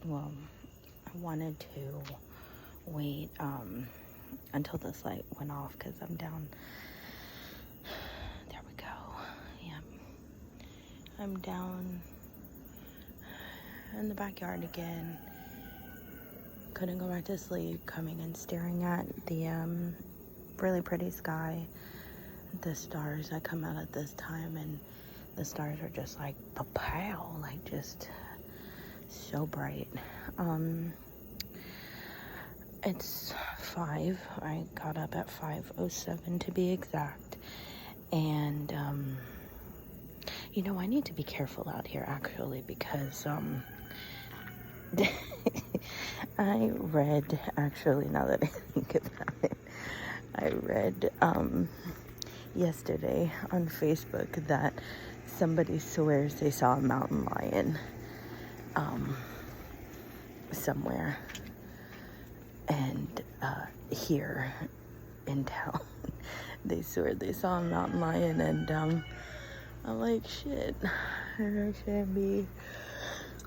well, I wanted to wait until this light went off because I'm down. There we go. Yeah, I'm down in the backyard again. Couldn't go back to sleep, coming and staring at the really pretty sky. The stars that come out at this time, and the stars are just like pow, like just so bright. It's 5. I got up at 5:07 to be exact, and I need to be careful out here actually, because I read, actually, now that I think about it, I read yesterday on Facebook that somebody swears they saw a mountain lion somewhere, and here in town they swear they saw a mountain lion, and I'm like, shit, I shouldn't be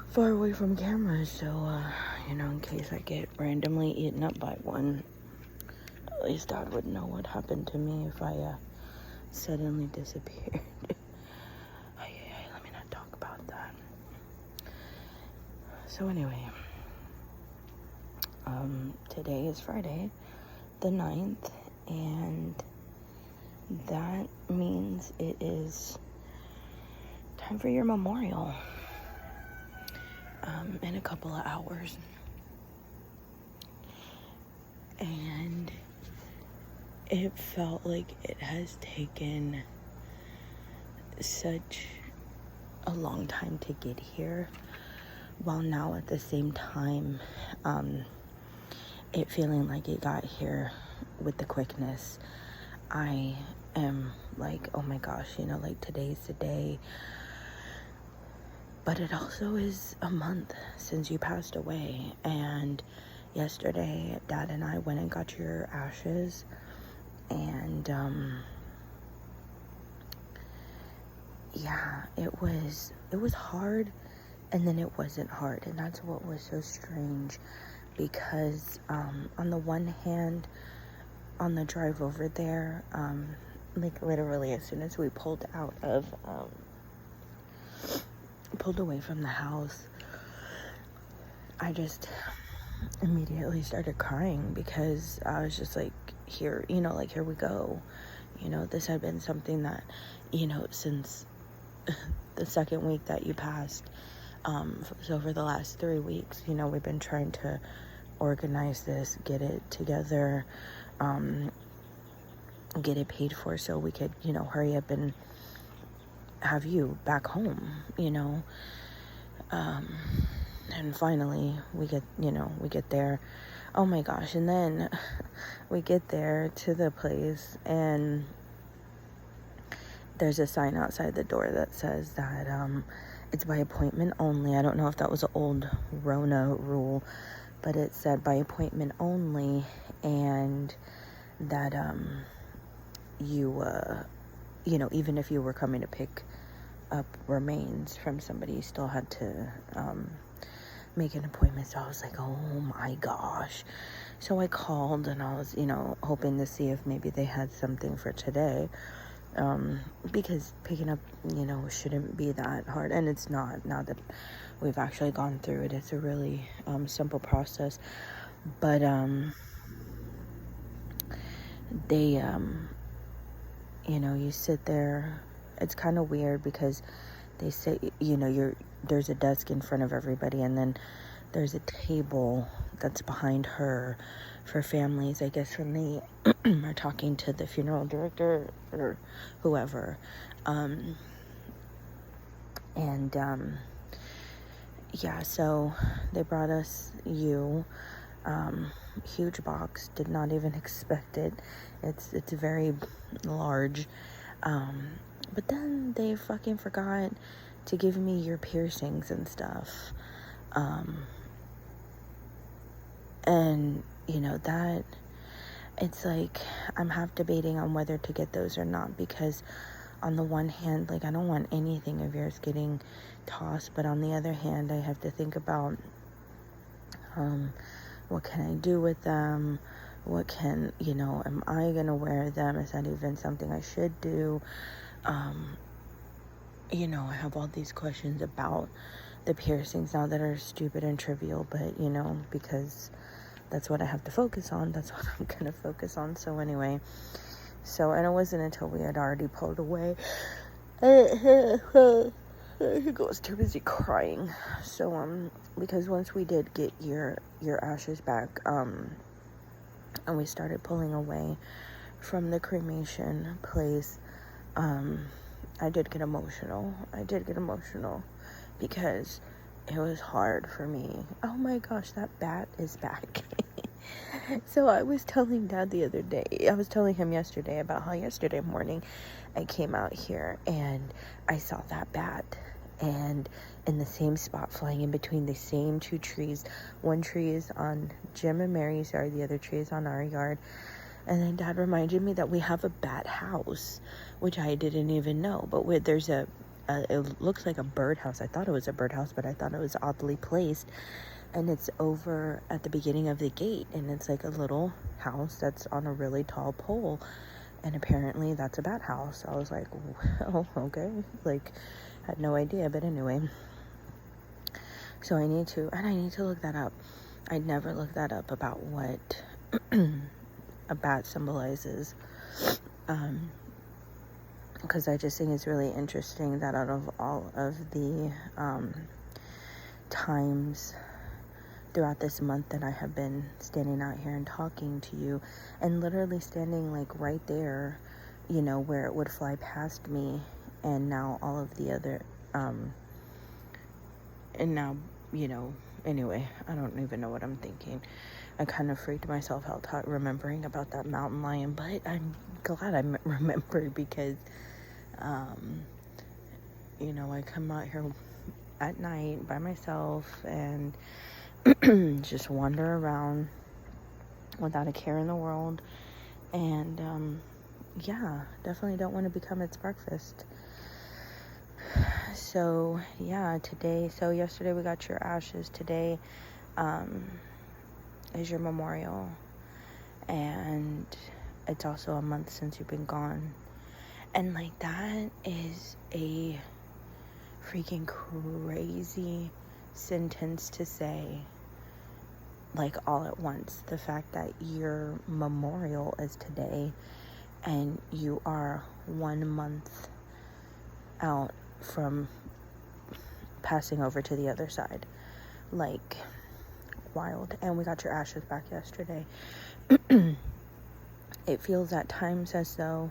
far away from cameras, so in case I get randomly eaten up by one, at least Dad would know what happened to me if I suddenly disappeared. Let me not talk about that. So anyway, today is Friday the 9th, and that means it is time for your memorial in a couple of hours. And it felt like it has taken such a long time to get here, while now at the same time it feeling like it got here with the quickness. I am like, oh my gosh, like today's the day, but it also is a month since you passed away. And yesterday Dad and I went and got your ashes, and yeah, it was hard, and then it wasn't hard, and that's what was so strange, because on the one hand, on the drive over there, like literally as soon as we pulled away from the house, I just immediately started crying, because I was just like, here, here we go. This had been something that, since the second week that you passed, so for the last 3 weeks, we've been trying to organize this, get it together, get it paid for, so we could, hurry up and have you back home, and finally we get there. Oh my gosh. And then we get there to the place, and there's a sign outside the door that says that it's by appointment only. I don't know if that was an old Rona rule, but it said by appointment only, and that even if you were coming to pick up remains from somebody, you still had to make an appointment. So I was like, oh my gosh. So I called, and I was hoping to see if maybe they had something for today, because picking up shouldn't be that hard, and it's not, now that we've actually gone through it. It's a really simple process, but they you sit there. It's kind of weird, because they say there's a desk in front of everybody, and then there's a table that's behind her for families, I guess, when they are talking to the funeral director or whoever. Yeah, so they brought us huge box, did not even expect it. It's very large. But then they fucking forgot to give me your piercings and stuff. And that, it's like I'm half debating on whether to get those or not, because on the one hand, like, I don't want anything of yours getting tossed, but on the other hand, I have to think about What can I do with them? What can, am I gonna wear them? Is that even something I should do? I have all these questions about the piercings now that are stupid and trivial, but, because that's what I have to focus on, that's what I'm gonna focus on. So anyway, and it wasn't until we had already pulled away, Hugo was too busy crying. So, because once we did get your ashes back, and we started pulling away from the cremation place, I did get emotional because it was hard for me. Oh my gosh, that bat is back. So I was telling Dad I was telling him yesterday about how yesterday morning I came out here and I saw that bat, and in the same spot, flying in between the same two trees. One tree is on Jim and Mary's yard, the other tree is on our yard. And then Dad reminded me that we have a bat house, which I didn't even know. But there's it looks like a birdhouse. I thought it was a birdhouse, but I thought it was oddly placed. And it's over at the beginning of the gate. And it's like a little house that's on a really tall pole. And apparently that's a bat house. I was like, well, okay. Like, had no idea. But anyway. So I need to look that up. I'd never looked that up about what a bat symbolizes, because I just think it's really interesting that out of all of the times throughout this month that I have been standing out here and talking to you, and literally standing like right there, where it would fly past me, and now all of the other and now, anyway, I don't even know what I'm thinking. I kind of freaked myself out remembering about that mountain lion, but I'm glad I remembered because, I come out here at night by myself and just wander around without a care in the world. And, definitely don't want to become its breakfast. So, yesterday we got your ashes. Today, is your memorial, and it's also a month since you've been gone, and like that is a freaking crazy sentence to say, like, all at once. The fact that your memorial is today and you are 1 month out from passing over to the other side, like, wild. And we got your ashes back yesterday. It feels at times as though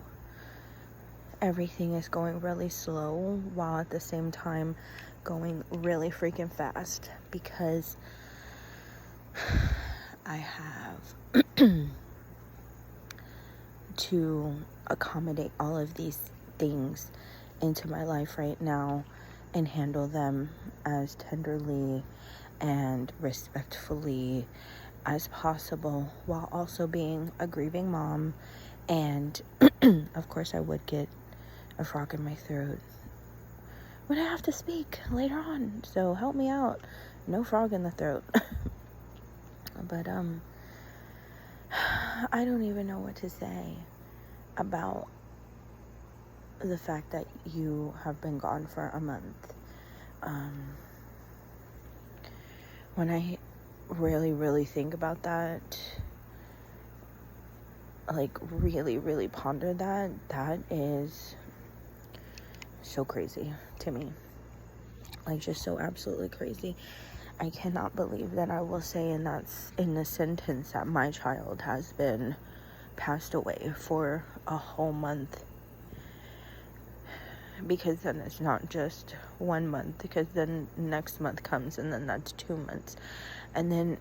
everything is going really slow, while at the same time going really freaking fast, because I have to accommodate all of these things into my life right now and handle them as tenderly and respectfully as possible, while also being a grieving mom. And of course I would get a frog in my throat when I have to speak later on, so help me out. No frog in the throat. But I don't even know what to say about the fact that you have been gone for a month. When I really, really think about that, like really, really ponder that, that is so crazy to me. Like, just so absolutely crazy. I cannot believe that I will say in the sentence that my child has been passed away for a whole month. Because then it's not just 1 month, because then next month comes and then that's 2 months. And then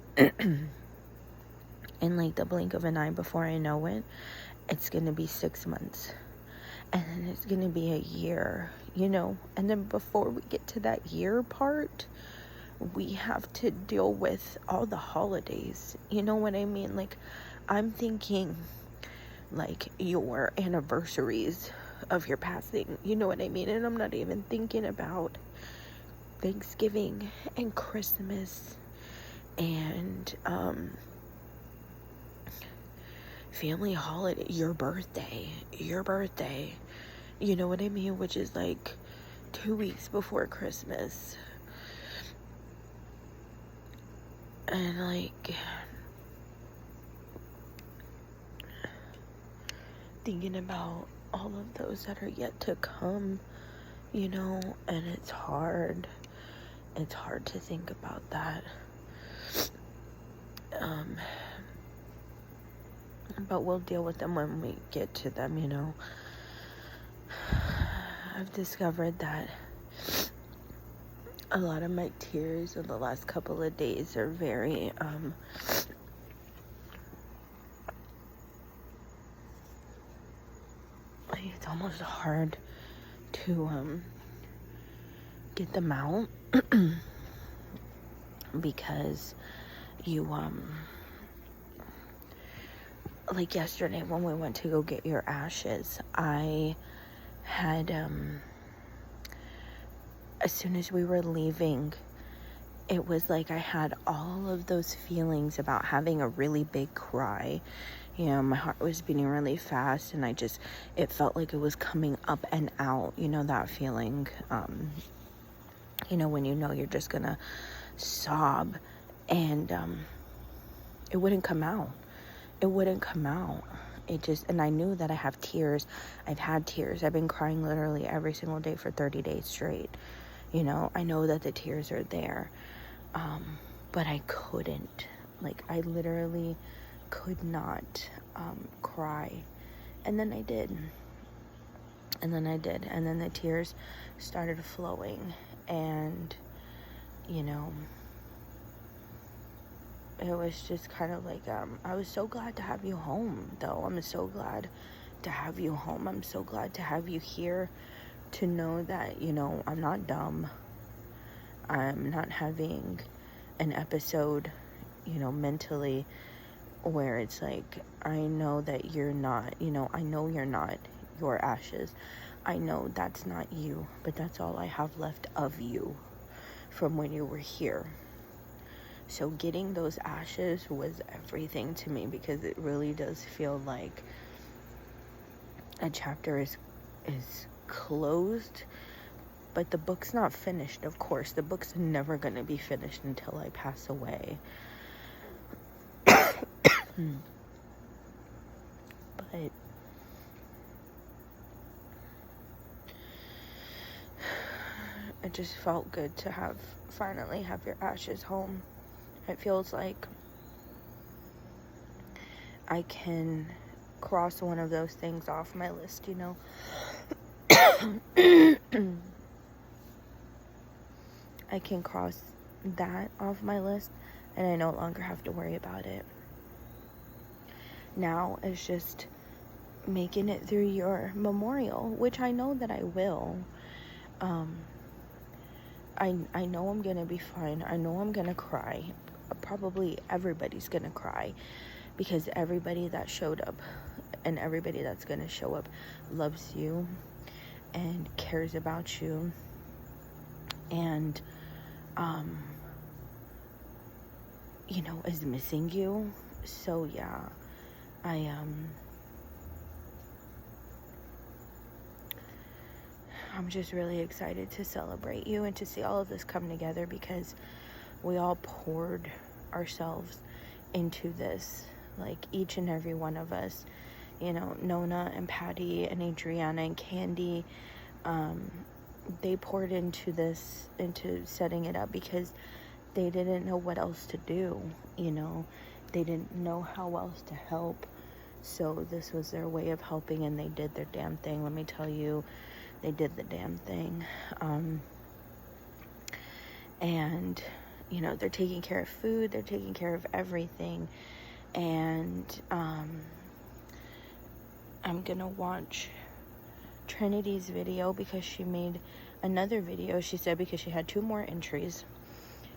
in like the blink of an eye, before I know it, it's going to be 6 months. And then it's going to be a year, And then before we get to that year part, we have to deal with all the holidays. You know what I mean? Like, I'm thinking like your anniversaries of your passing, you know what I mean? And I'm not even thinking about Thanksgiving and Christmas And family holiday, your birthday, you know what I mean, which is like 2 weeks before Christmas. And like thinking about all of those that are yet to come, you know, and it's hard to think about that. But we'll deal with them when we get to them, you know. I've discovered that a lot of my tears in the last couple of days are very, it's almost hard to, get them out because you, like yesterday when we went to go get your ashes, I had, as soon as we were leaving, it was like I had all of those feelings about having a really big cry. You know, my heart was beating really fast, and it felt like it was coming up and out, you know, that feeling, you know, when you know you're just gonna sob, and it wouldn't come out. And I knew that I have tears. I've had tears. I've been crying literally every single day for 30 days straight. You know, I know that the tears are there. But I couldn't. Like, I literally could not cry. And then I did. And then the tears started flowing. And, you know, it was just kind of like, I was so glad to have you home, though. I'm so glad to have you home. I'm so glad to have you here, to know that, you know, I'm not dumb. I'm not having an episode, you know, mentally, where it's like, I know that you're not, you know, I know you're not your ashes. I know that's not you, but that's all I have left of you from when you were here. So getting those ashes was everything to me, because it really does feel like a chapter is closed, but the book's not finished. Of course, the book's never going to be finished until I pass away. But it just felt good to finally have your ashes home. It feels like I can cross one of those things off my list, you know. I can cross that off my list, and I no longer have to worry about it. Now it's just making it through your memorial, which I know that I will. I know I'm gonna be fine. I know I'm gonna cry. Probably everybody's gonna cry, because everybody that showed up and everybody that's gonna show up loves you and cares about you, and you know, is missing you. So yeah, I'm just really excited to celebrate you and to see all of this come together, because we all poured ourselves into this, like each and every one of us, you know, Nona and Patty and Adriana and Candy, they poured into this, into setting it up, because they didn't know what else to do, you know, they didn't know how else to help, so this was their way of helping, and they did their damn thing. Let me tell you, they did the damn thing. And you know, they're taking care of food, they're taking care of everything, and I'm gonna watch Trinity's video, because she made another video, she said, because she had 2 more entries,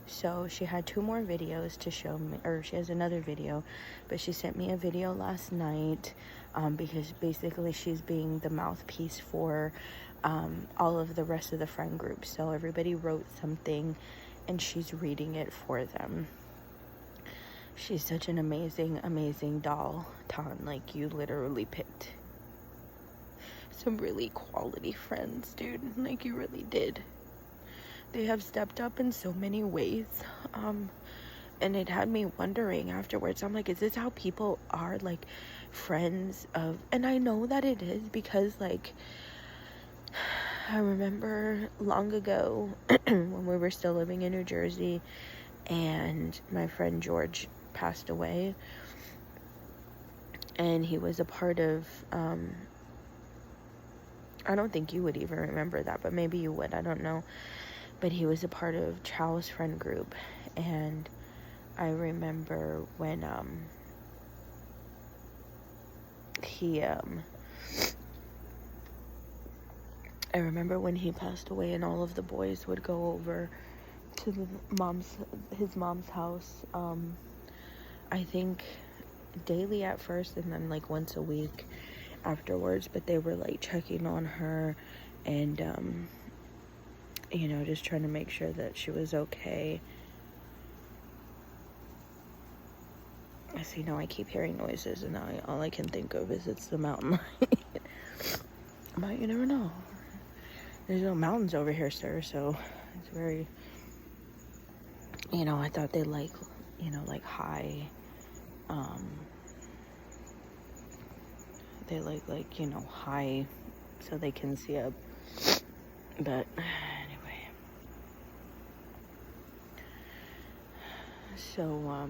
so she had 2 more videos to show me, or she has another video, but she sent me a video last night, because basically she's being the mouthpiece for all of the rest of the friend group, so everybody wrote something and she's reading it for them. She's such an amazing, amazing doll, Ton. Like, you literally picked some really quality friends, dude. Like, you really did. They have stepped up in so many ways. And it had me wondering afterwards. I'm like, is this how people are, like, friends of... And I know that it is, because, like, I remember long ago when we were still living in New Jersey and my friend George passed away, and he was a part of, I don't think you would even remember that, but maybe you would, I don't know, but he was a part of Chow's friend group. And I remember when I remember when he passed away, and all of the boys would go over to his mom's house, I think daily at first, and then like once a week afterwards, but they were like checking on her and you know, just trying to make sure that she was okay. So, you know, I keep hearing noises, and all I can think of is it's the mountain lion. But you never know. There's no mountains over here, sir, so it's very, you know, I thought they like, you know, like high, they like, you know, high, so they can see up. But anyway, so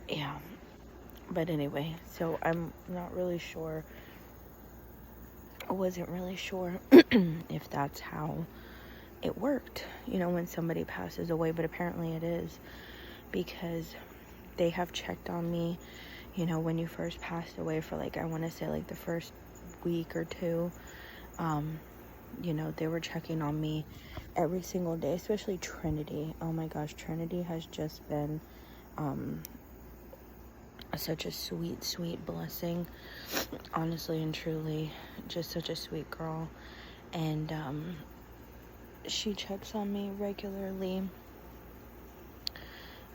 yeah, but anyway, so I'm not really sure, I wasn't really sure if that's how it worked, you know, when somebody passes away, but apparently it is, because they have checked on me, you know, when you first passed away, for like, I want to say like the first week or two, you know, they were checking on me every single day, especially Trinity. Oh my gosh, Trinity has just been such a sweet blessing, honestly and truly, just such a sweet girl. And she checks on me regularly,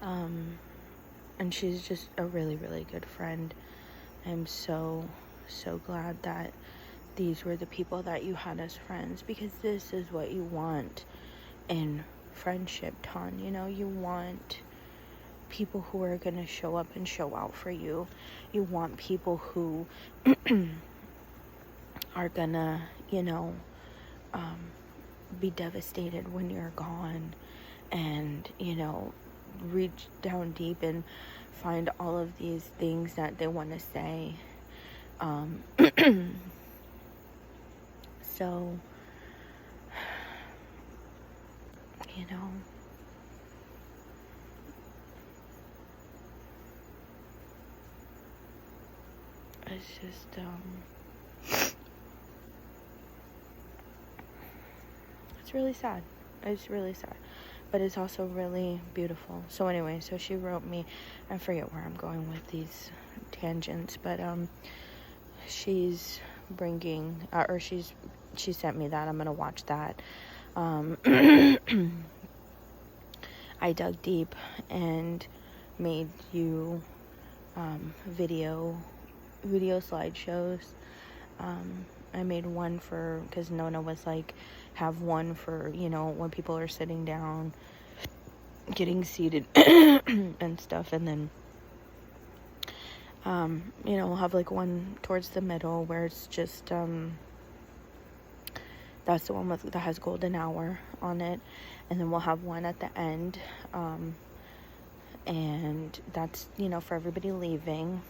and she's just a really good friend. I'm so glad that these were the people that you had as friends, because this is what you want in friendship, Ton. You know, you want people who are going to show up and show out for you. You want people who are gonna, you know, be devastated when you're gone, and, you know, reach down deep and find all of these things that they want to say. So, you know, it's just, it's really sad. It's really sad, but it's also really beautiful. So anyway, so she wrote me, I forget where I'm going with these tangents, but she's bringing, or she sent me that. I'm gonna watch that. I dug deep and made you video slideshows. I made one for, because Nona was like, have one for, you know, when people are sitting down, getting seated and stuff, and then you know, we'll have like one towards the middle where it's just that's the one that has golden hour on it, and then we'll have one at the end, and that's, you know, for everybody leaving.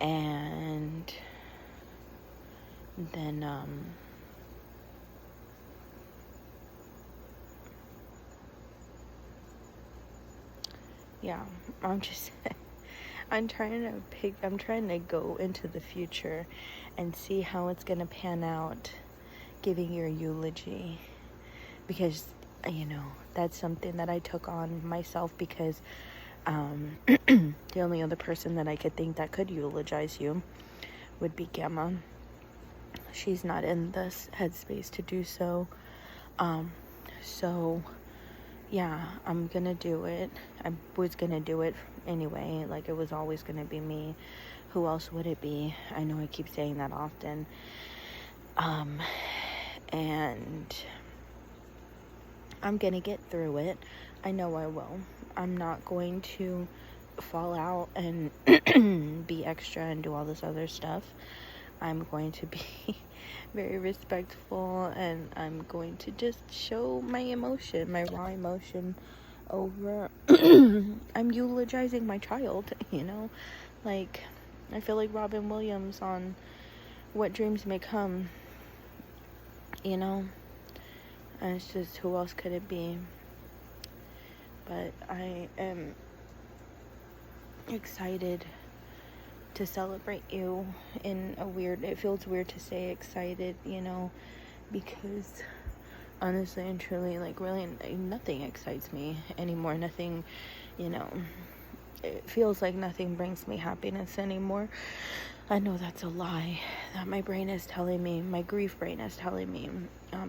And then yeah, I'm just I'm trying to go into the future and see how it's gonna pan out, giving your eulogy, because, you know, that's something that I took on myself, because the only other person that I could think that could eulogize you would be Gamma. She's not in this headspace to do so. So, yeah, I'm gonna do it. I was gonna do it anyway. Like, it was always gonna be me. Who else would it be? I know I keep saying that often. And I'm gonna get through it. I know I will. I'm not going to fall out and be extra and do all this other stuff. I'm going to be very respectful, and I'm going to just show my emotion, my raw emotion over I'm eulogizing my child, you know? Like, I feel like Robin Williams on What Dreams May Come, you know? And it's just, who else could it be? But I am excited to celebrate you in a weird, it feels weird to say excited, you know, because honestly and truly, like, really nothing excites me anymore. Nothing, you know, it feels like nothing brings me happiness anymore. I know that's a lie that my brain is telling me, my grief brain is telling me.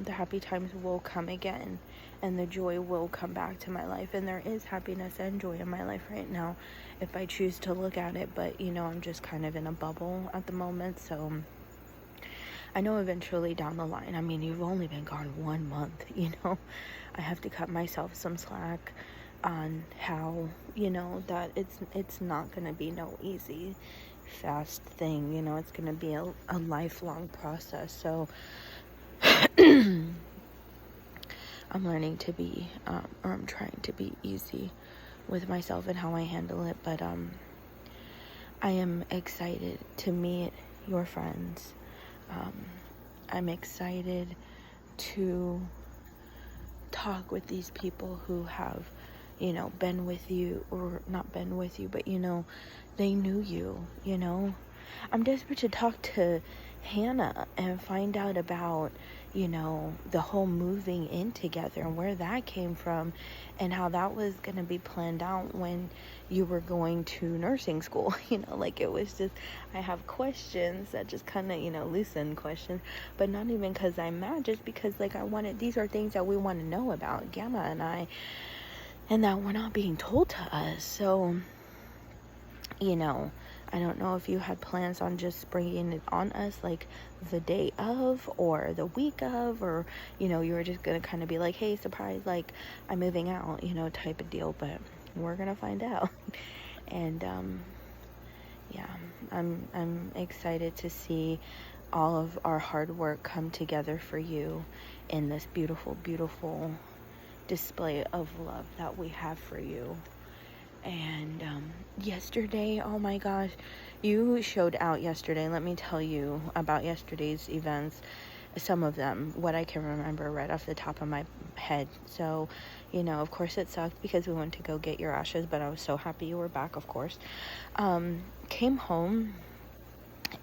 The happy times will come again, and the joy will come back to my life, and there is happiness and joy in my life right now if I choose to look at it. But, you know, I'm just kind of in a bubble at the moment, so I know eventually down the line, I mean, you've only been gone 1 month, you know, I have to cut myself some slack on how, you know, that it's not gonna be no easy fast thing, you know, it's gonna be a lifelong process. So I'm learning to be or I'm trying to be easy with myself and how I handle it. But I am excited to meet your friends. I'm excited to talk with these people who have, you know, been with you, or not been with you, but, you know, they knew you, you know. I'm desperate to talk to Hannah and find out about, you know, the whole moving in together and where that came from, and how that was going to be planned out when you were going to nursing school. You know, like, it was just, I have questions that just kind of, you know, loosen questions, but not even because I'm mad, just because, like, these are things that we want to know about, Gamma and I, and that we're not being told to us. So, you know, I don't know if you had plans on just bringing it on us, like, the day of or the week of, or, you know, you were just gonna kind of be like, hey, surprise, like, I'm moving out, you know, type of deal. But we're gonna find out. And yeah, I'm excited to see all of our hard work come together for you in this beautiful, beautiful display of love that we have for you. And yesterday, oh my gosh, you showed out yesterday. Let me tell you about yesterday's events, some of them, what I can remember right off the top of my head. So, you know, of course it sucked because we went to go get your ashes, but I was so happy you were back, of course. Came home,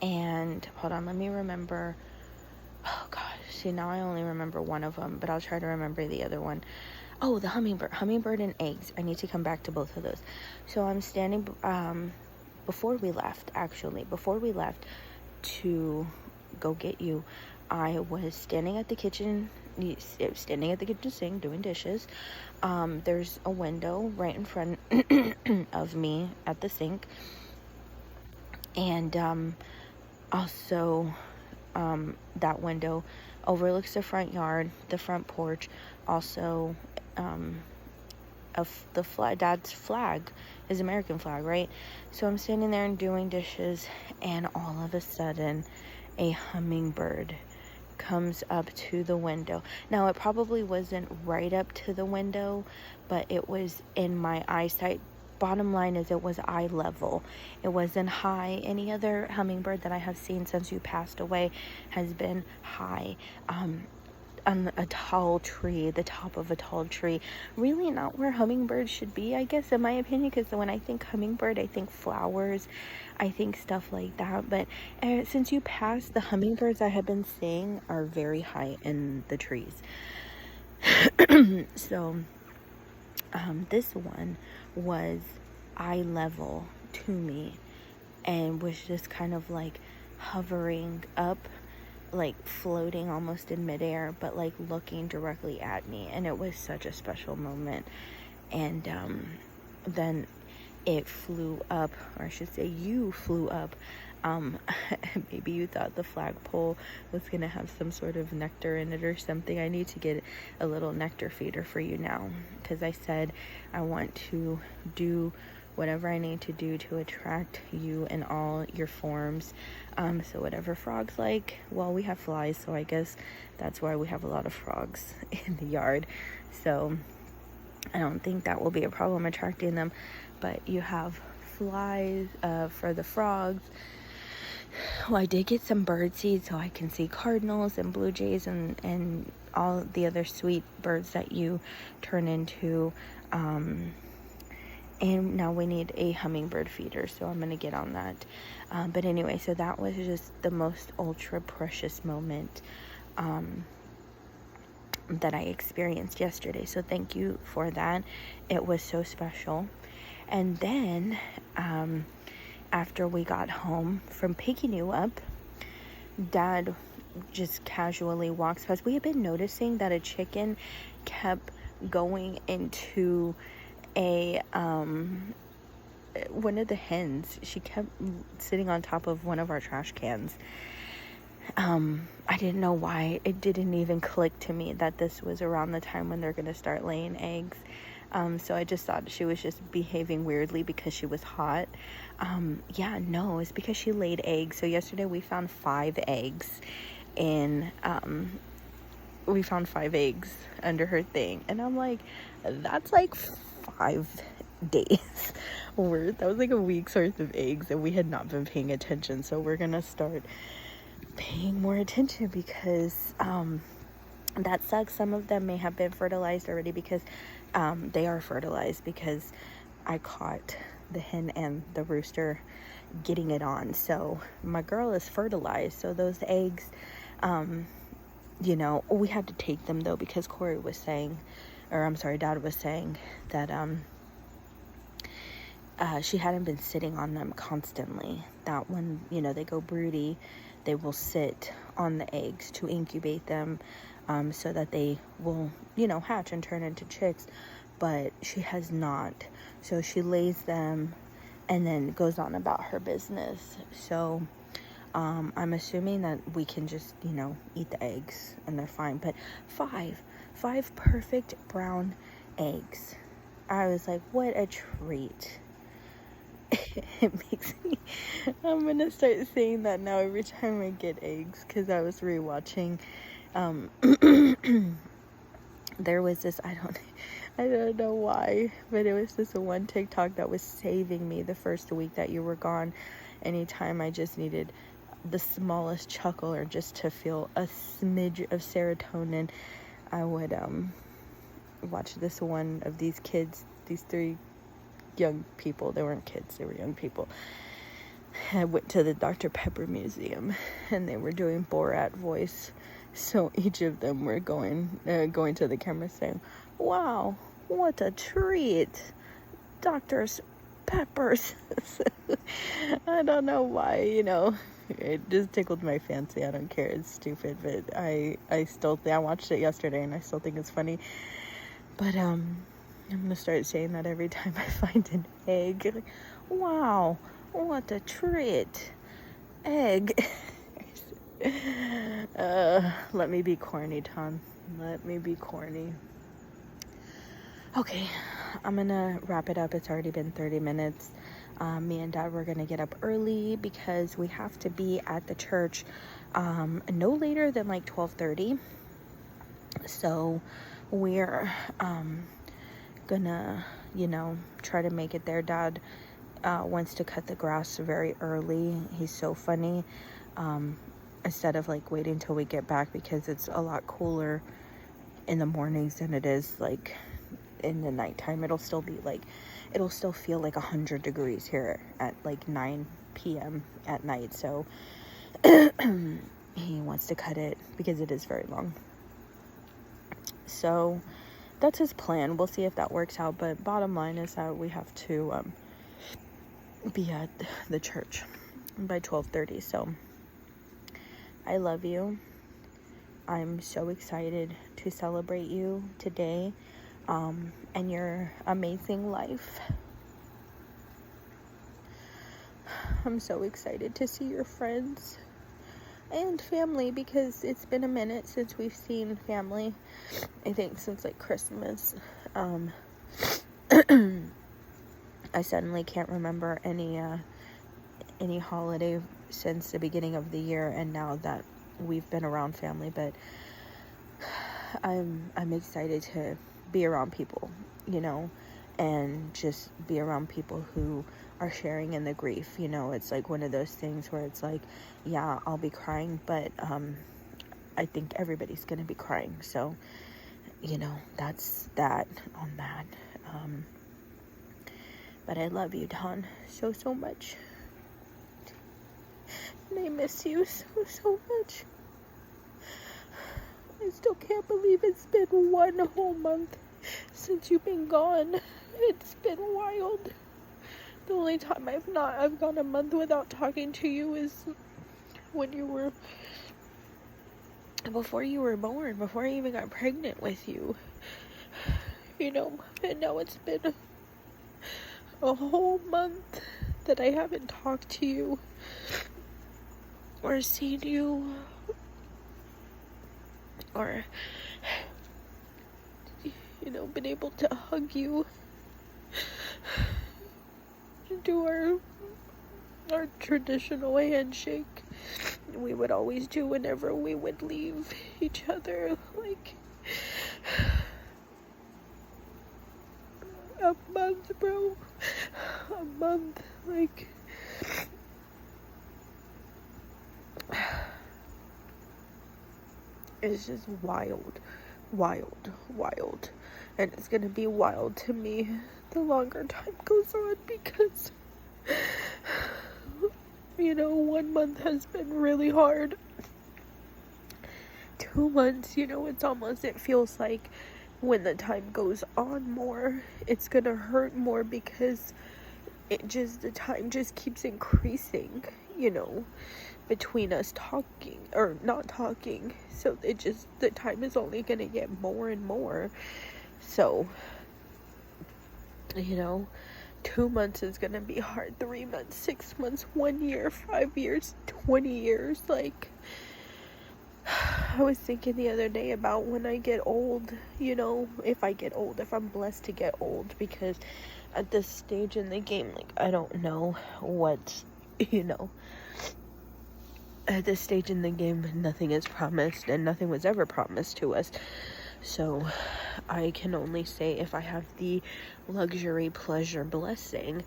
and hold on, let me remember. Oh gosh, see, now I only remember one of them, but I'll try to remember the other one. Oh, the hummingbird and eggs. I need to come back to both of those. So I'm standing, before we left to go get you, I was standing at the kitchen sink doing dishes. There's a window right in front of me at the sink. And also, that window overlooks the front yard, the front porch. Also, the dad's flag, his American flag, right? So I'm standing there and doing dishes, and all of a sudden, a hummingbird comes up to the window. Now, it probably wasn't right up to the window, but it was in my eyesight. Bottom line is, it was eye level. It wasn't high. Any other hummingbird that I have seen since you passed away has been high. On a tall tree, the top of a tall tree. Really not where hummingbirds should be, I guess, in my opinion, because when I think hummingbird, I think flowers, I think stuff like that. But since you passed, the hummingbirds I have been seeing are very high in the trees. So, this one was eye level to me, and was just kind of like hovering up like floating almost in midair, but like looking directly at me, and it was such a special moment. And then it flew up, or I should say you flew up. Maybe you thought the flagpole was gonna have some sort of nectar in it or something. I need to get a little nectar feeder for you now, because I said I want to do whatever I need to do to attract you in all your forms. So whatever frogs like, well, we have flies, so I guess that's why we have a lot of frogs in the yard. So I don't think that will be a problem attracting them. But you have flies for the frogs. Well, I did get some bird seed, so I can see cardinals and blue jays and all the other sweet birds that you turn into. And now we need a hummingbird feeder, so I'm going to get on that. But anyway, so that was just the most ultra precious moment that I experienced yesterday. So thank you for that. It was so special. And then after we got home from picking you up, Dad just casually walks past. We had been noticing that a chicken kept going into a one of the hens. She kept sitting on top of one of our trash cans. I didn't know why. It didn't even click to me that this was around the time when they're going to start laying eggs. So I just thought she was just behaving weirdly because she was hot. Yeah, no, it's because she laid eggs. So yesterday we found 5 eggs we found 5 eggs under her thing. And I'm like, that's like 5 days worth. That was like a week's worth of eggs, and we had not been paying attention. So we're going to start paying more attention, because that sucks. Some of them may have been fertilized already, because they are fertilized, because I caught the hen and the rooster getting it on. So my girl is fertilized. So those eggs, we had to take them though, because Dad was saying that she hadn't been sitting on them constantly. That when, they go broody, they will sit on the eggs to incubate them, so that they will, hatch and turn into chicks. But she has not. So she lays them and then goes on about her business. So I'm assuming that we can just, eat the eggs and they're fine. But 5 perfect brown eggs. I was like, what a treat. It makes me, I'm gonna start saying that now every time I get eggs, because I was rewatching there was this, I don't know why, but it was this one TikTok that was saving me the first week that you were gone. Anytime I just needed the smallest chuckle or just to feel a smidge of serotonin, I would watch this one of these kids, these 3 young people. They weren't kids, they were young people. I went to the Dr. Pepper Museum, and they were doing Borat voice. So each of them were going to the camera saying, "Wow, what a treat, Dr. Peppers." I don't know why, it just tickled my fancy. I don't care, it's stupid, but I watched it yesterday and I still think it's funny. But I'm gonna start saying that every time I find an egg. Like, wow, what a treat, egg. Let me be corny, Tom. Let me be corny. Okay, I'm gonna wrap it up. It's already been 30 minutes. Me and Dad were gonna get up early because we have to be at the church no later than like 12:30. So we're gonna, try to make it there. Dad wants to cut the grass very early. He's so funny. Instead of like waiting till we get back, because it's a lot cooler in the mornings than it is like in the nighttime. It'll still feel like 100 degrees here at like 9 p.m. at night. So he wants to cut it because it is very long. So that's his plan. We'll see if that works out. But bottom line is that we have to be at the church by 12:30. So I love you. I'm so excited to celebrate you today, and your amazing life. I'm so excited to see your friends and family, because it's been a minute since we've seen family. I think since like Christmas. I suddenly can't remember any holiday since the beginning of the year, and now that we've been around family. But I'm excited to be around people, and just be around people who are sharing in the grief. It's like one of those things where it's like, yeah, I'll be crying, but I think everybody's gonna be crying. So that's that on that. But I love you, Don, so much. And I miss you so much. I still can't believe it's been 1 whole month since you've been gone. It's been wild. The only time I've gone a month without talking to you is when before you were born, before I even got pregnant with you. And now it's been a whole month that I haven't talked to you or seen you or been able to hug you, do our traditional handshake we would always do whenever we would leave each other. Like a month, bro. A month. Like, it's just wild. And it's gonna be wild to me the longer time goes on, because 1 month has been really hard. 2 months, it feels like when the time goes on more, it's gonna hurt more, because the time just keeps increasing, between us talking or not talking. So the time is only gonna get more and more. So 2 months is gonna be hard. 3 months, 6 months, 1 year, 5 years, 20 years. Like, I was thinking the other day about when I get old, if I get old, if I'm blessed to get old, because at this stage in the game, like, I don't know what, at this stage in the game, nothing is promised, and nothing was ever promised to us. So I can only say, if I have the luxury, pleasure, blessing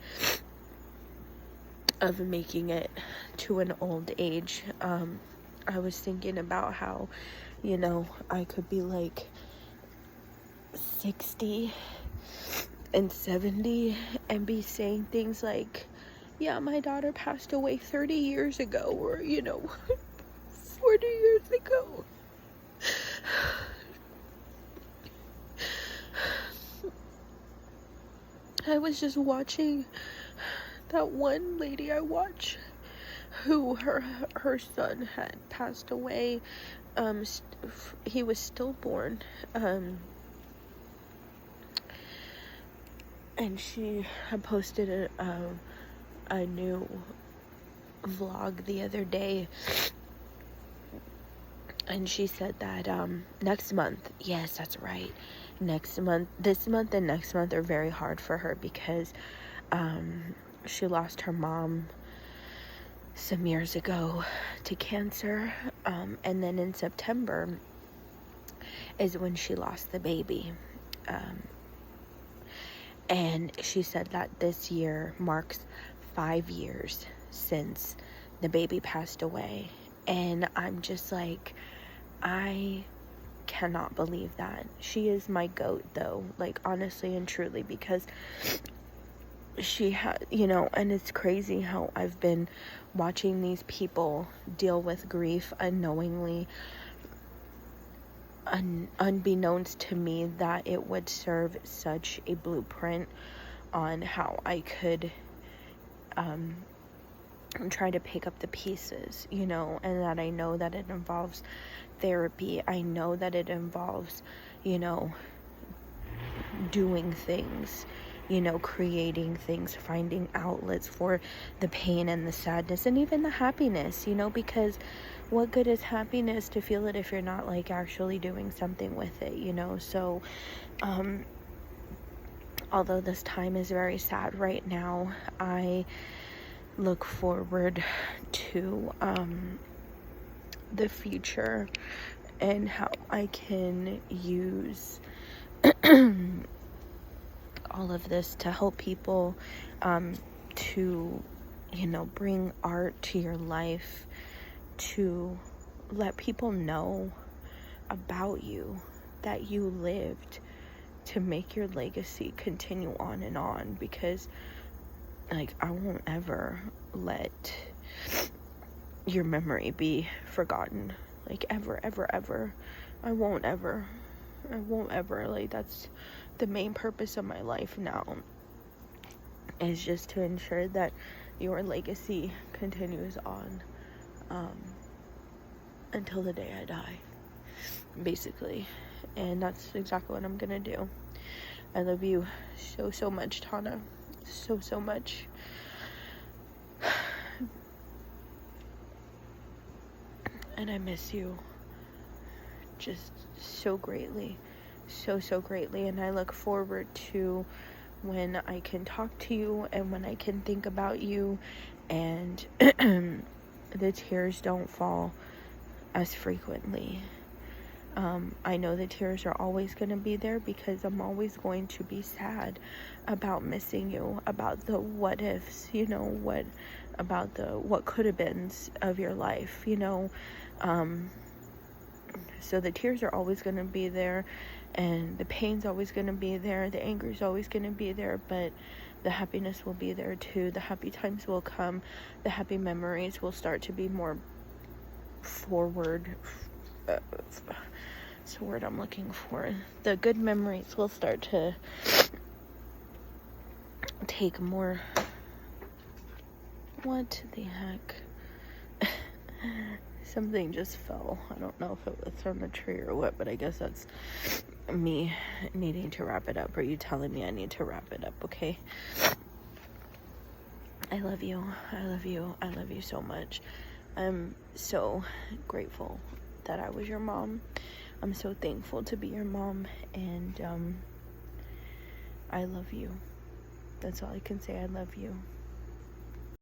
of making it to an old age, I was thinking about how, I could be like 60 and 70 and be saying things like, yeah, my daughter passed away 30 years ago, or 40 years ago. I was just watching that one lady I watch, who her son had passed away. He was stillborn, and she had posted a new vlog the other day, and she said that next month, yes, that's right, this month and next month are very hard for her, because she lost her mom some years ago to cancer, and then in September is when she lost the baby, and she said that this year marks 5 years since the baby passed away. And I'm just like, I cannot believe that. She is my goat, though, like, honestly and truly, because she had, and it's crazy how I've been watching these people deal with grief unknowingly, unbeknownst to me, that it would serve such a blueprint on how I could and try to pick up the pieces, you know, and that I know that it involves therapy. I know that it involves, you know, doing things, you know, creating things, finding outlets for the pain and the sadness and even the happiness, you know, because what good is happiness to feel it if you're not like actually doing something with it, you know? So, although this time is very sad right now, I look forward to the future and how I can use all of this to help people, to, you know, bring art to your life, to let people know about you, that you lived, to make your legacy continue on and on, because like I won't ever let your memory be forgotten, like ever. I won't ever, like that's the main purpose of my life now, is just to ensure that your legacy continues on, until the day I die, basically. And that's exactly what I'm gonna do. I love you so much, Tana. So much. And I miss you just so greatly. So greatly. And I look forward to when I can talk to you and when I can think about you and the tears don't fall as frequently. I know the tears are always going to be there because I'm always going to be sad about missing you, about the what ifs, you know, about the what could have beens of your life, you know. So the tears are always going to be there, and the pain's always going to be there, the anger's always going to be there, but the happiness will be there too. The happy times will come. The happy memories will start to be more forward. It's the word I'm looking for. The good memories will start to take more. What the heck? Something just fell. I don't know if it was from the tree or what, but I guess that's me needing to wrap it up, or you telling me I need to wrap it up, okay? I love you. I love you. I love you so much. I'm so grateful that I was your mom. I'm so thankful to be your mom, and I love you. That's all I can say. I love you.